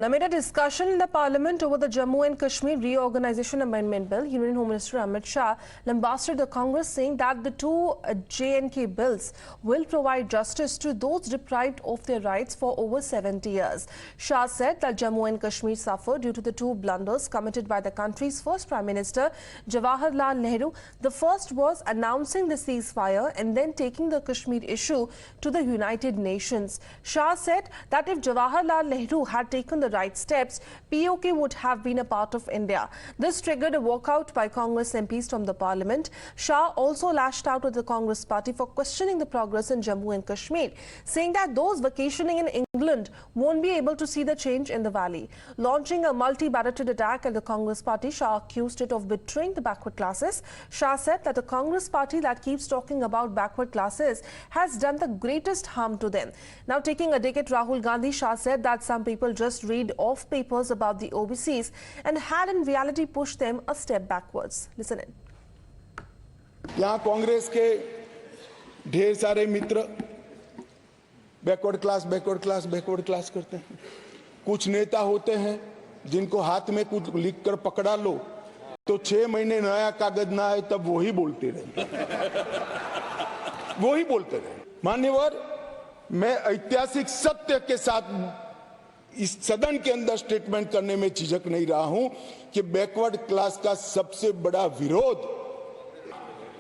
Amid a discussion in the Parliament over the Jammu and Kashmir Reorganisation Amendment Bill, Union Home Minister Amit Shah lambasted the Congress, saying that the two J&K bills will provide justice to those deprived of their rights for over 70 years. Shah said that Jammu and Kashmir suffered due to the two blunders committed by the country's first Prime Minister, Jawaharlal Nehru. The first was announcing the ceasefire and then taking the Kashmir issue to the United Nations. Shah said that if Jawaharlal Nehru had taken the right steps, POK would have been a part of India. This triggered a walkout by Congress MPs from the Parliament. Shah also lashed out at the Congress party for questioning the progress in Jammu and Kashmir, saying that those vacationing in England won't be able to see the change in the valley. Launching a multi-barretted attack at the Congress party, Shah accused it of betraying the backward classes. Shah said that the Congress party that keeps talking about backward classes has done the greatest harm to them. Now taking a dig at Rahul Gandhi, Shah said that some people just read off papers about the OBCs and had in reality pushed them a step backwards. Listen in. यहाँ कांग्रेस के ढेर सारे मित्र backward class करते हैं। कुछ नेता होते हैं जिनको हाथ में कुछ लिखकर पकड़ा लो तो 6 महीने नया कागज ना आए तब वही बोलते रहे। मान्यवर, मैं ऐतिहासिक सत्य के साथ इस सदन के अंदर स्टेटमेंट करने में झिझक नहीं रहा हूं कि बैकवर्ड क्लास का सबसे बड़ा विरोध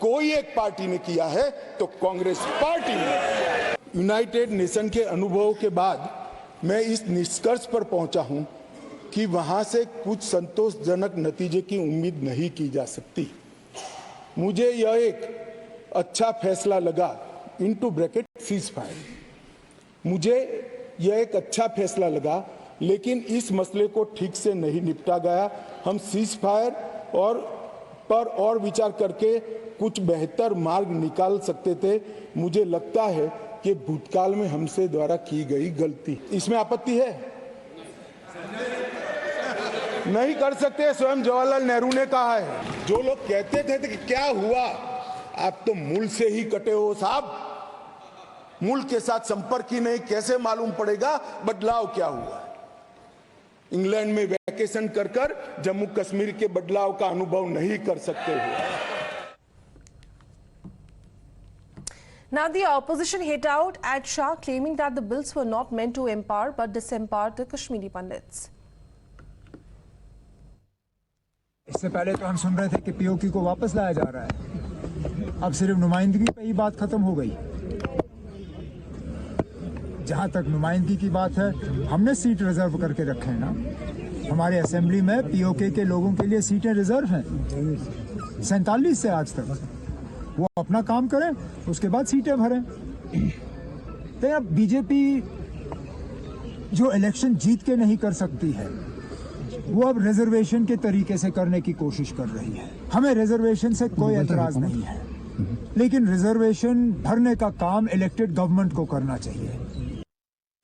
कोई एक पार्टी ने किया है तो कांग्रेस पार्टी ने। यूनाइटेड नेशन के अनुभवों के बाद मैं इस निष्कर्ष पर पहुंचा हूं कि वहां से कुछ संतोषजनक नतीजे की उम्मीद नहीं की जा सकती। मुझे यह एक अच्छा फैसला लगा इनटू ब्रैकेट सीज़फायर। मुझे यह एक अच्छा फैसला लगा, लेकिन इस मसले को ठीक से नहीं निपटा गया। हम सीज़फायर और विचार करके कुछ बेहतर मार्ग निकाल सकते थे। मुझे लगता है कि भूतकाल में हमसे द्वारा की गई गलती, इसमें आपत्ति है? नहीं कर सकते, स्वयं जवाहरलाल नेहरू ने कहा है। जो लोग कहते थे कि क्या हुआ, आप तो मूल से ही कटे हो साहब। मूल के साथ संपर्क ही नहीं, कैसे मालूम पड़ेगा बदलाव क्या हुआ? इंग्लैंड में वैकेशन कर जम्मू कश्मीर के बदलाव का अनुभव नहीं कर सकते हो। Now the opposition hit out at Shah, claiming that the bills were not meant to empower but disempower the Kashmiri Pandits. इससे पहले तो हम सुन रहे थे कि पीओके को वापस लाया जा रहा है। अब सिर्फ नुमाइंदगी पे ही बात खत्म हो गई। जहां तक नुमाइंदगी की बात है, हमने सीट रिजर्व करके रखे हैं ना। हमारे असेंबली में पीओके के लोगों के लिए सीटें रिजर्व हैं 47 से आज तक। वो अपना काम करें, उसके बाद सीटें भरें। तो अब बीजेपी जो इलेक्शन जीत के नहीं कर सकती है, वो अब रिजर्वेशन के तरीके से करने की कोशिश कर रही है। हमें रिजर्वेशन से कोई एतराज नहीं है, लेकिन रिजर्वेशन भरने का काम इलेक्टेड गवर्नमेंट को करना चाहिए।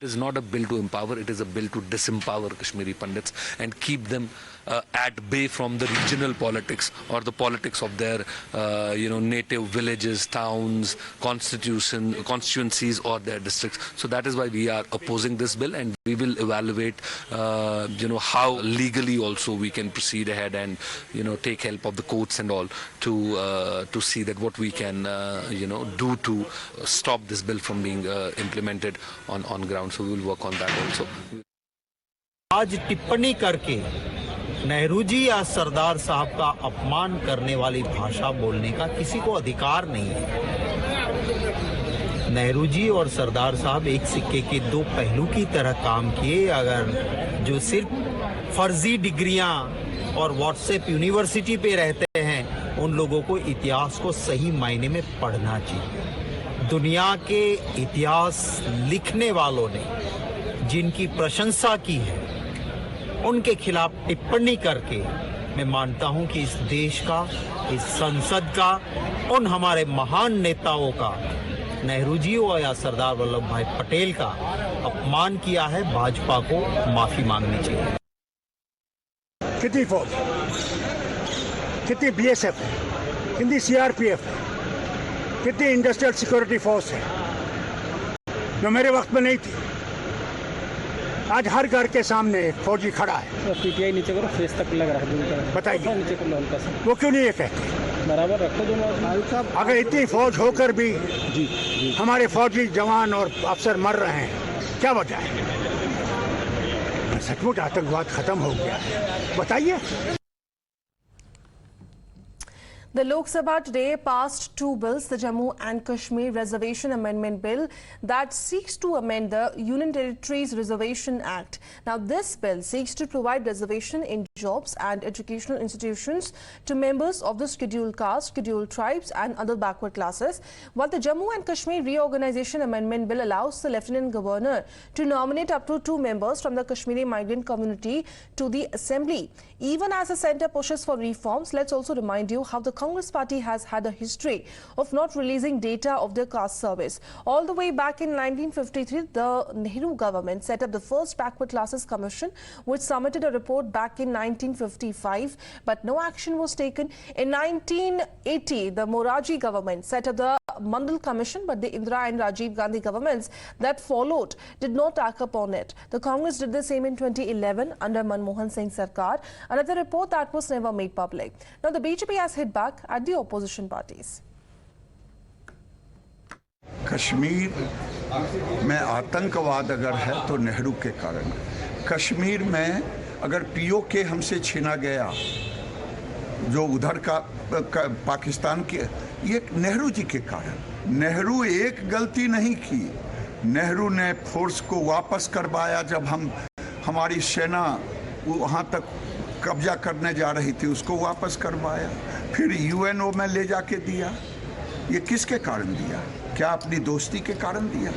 It is not a bill to empower, it is a bill to disempower Kashmiri Pandits and keep them at bay from the regional politics or the politics of their native villages, towns, constituencies or their districts. So that is why we are opposing this bill, and we will evaluate how legally also we can proceed ahead and take help of the courts and all to see that what we can do to stop this bill from being implemented on ground. So we will work on that also. आज टिप्पणी करके नेहरू जी या सरदार साहब का अपमान करने वाली भाषा बोलने का किसी को अधिकार नहीं है। नेहरू जी और सरदार साहब एक सिक्के के दो पहलू की तरह काम किए। अगर जो सिर्फ फर्जी डिग्रियां और व्हाट्सएप यूनिवर्सिटी पे रहते हैं, उन लोगों को इतिहास को सही मायने में पढ़ना चाहिए। दुनिया के इतिहास लिखने वालों ने जिनकी प्रशंसा की है, उनके खिलाफ टिप्पणी करके मैं मानता हूं कि इस देश का, इस संसद का, उन हमारे महान नेताओं का, नेहरू जी और या सरदार वल्लभ भाई पटेल का अपमान किया है। भाजपा को माफी मांगनी चाहिए। कितनी फौज, कितनी बीएसएफ है, कितनी सीआरपीएफ है, कितनी इंडस्ट्रियल सिक्योरिटी फोर्स है जो मेरे वक्त में नहीं थी। आज हर घर के सामने एक फौजी खड़ा है। पीटीआई नीचे करो, फेस तक लग रहा है। बताइए नीचे कर लो हल्का सा, वो क्यों नहीं ये कहते? बराबर रखो दोनों। अगर इतनी फौज होकर भी हमारे फौजी जवान और अफसर मर रहे हैं, क्या वजह है? सचमुच आतंकवाद खत्म हो गया है? बताइए। The Lok Sabha today passed two bills, the Jammu and Kashmir Reservation Amendment Bill that seeks to amend the Union Territories Reservation Act. Now, this bill seeks to provide reservation in jobs and educational institutions to members of the scheduled caste, scheduled tribes and other backward classes, while the Jammu and Kashmir Reorganization Amendment Bill allows the Lieutenant Governor to nominate up to 2 members from the Kashmiri migrant community to the Assembly. Even as the centre pushes for reforms, let's also remind you how the Congress party has had a history of not releasing data of their caste surveys. All the way back in 1953, the Nehru government set up the first Backward Classes Commission, which submitted a report back in 1955, but no action was taken. In 1980, the Morarji government set up the Mandal Commission, but the Indira and Rajiv Gandhi governments that followed did not act upon it. The Congress did the same in 2011 under Manmohan Singh Sarkar, another report that was never made public. Now the BJP has hit back at the opposition parties. Kashmir में आतंकवाद अगर है तो नेहरू के कारण। कश्मीर में अगर PoK हमसे छीना गया, जो उधर का पाकिस्तान के, ये नेहरू जी के कारण। नेहरू एक गलती नहीं की। नेहरू ने फोर्स को वापस करवाया। जब हमारी सेना वहाँ तक कब्जा करने जा रही थी, उसको वापस करवाया, फिर यूएनओ में ले जाके दिया। ये किसके कारण दिया? क्या अपनी दोस्ती के कारण दिया?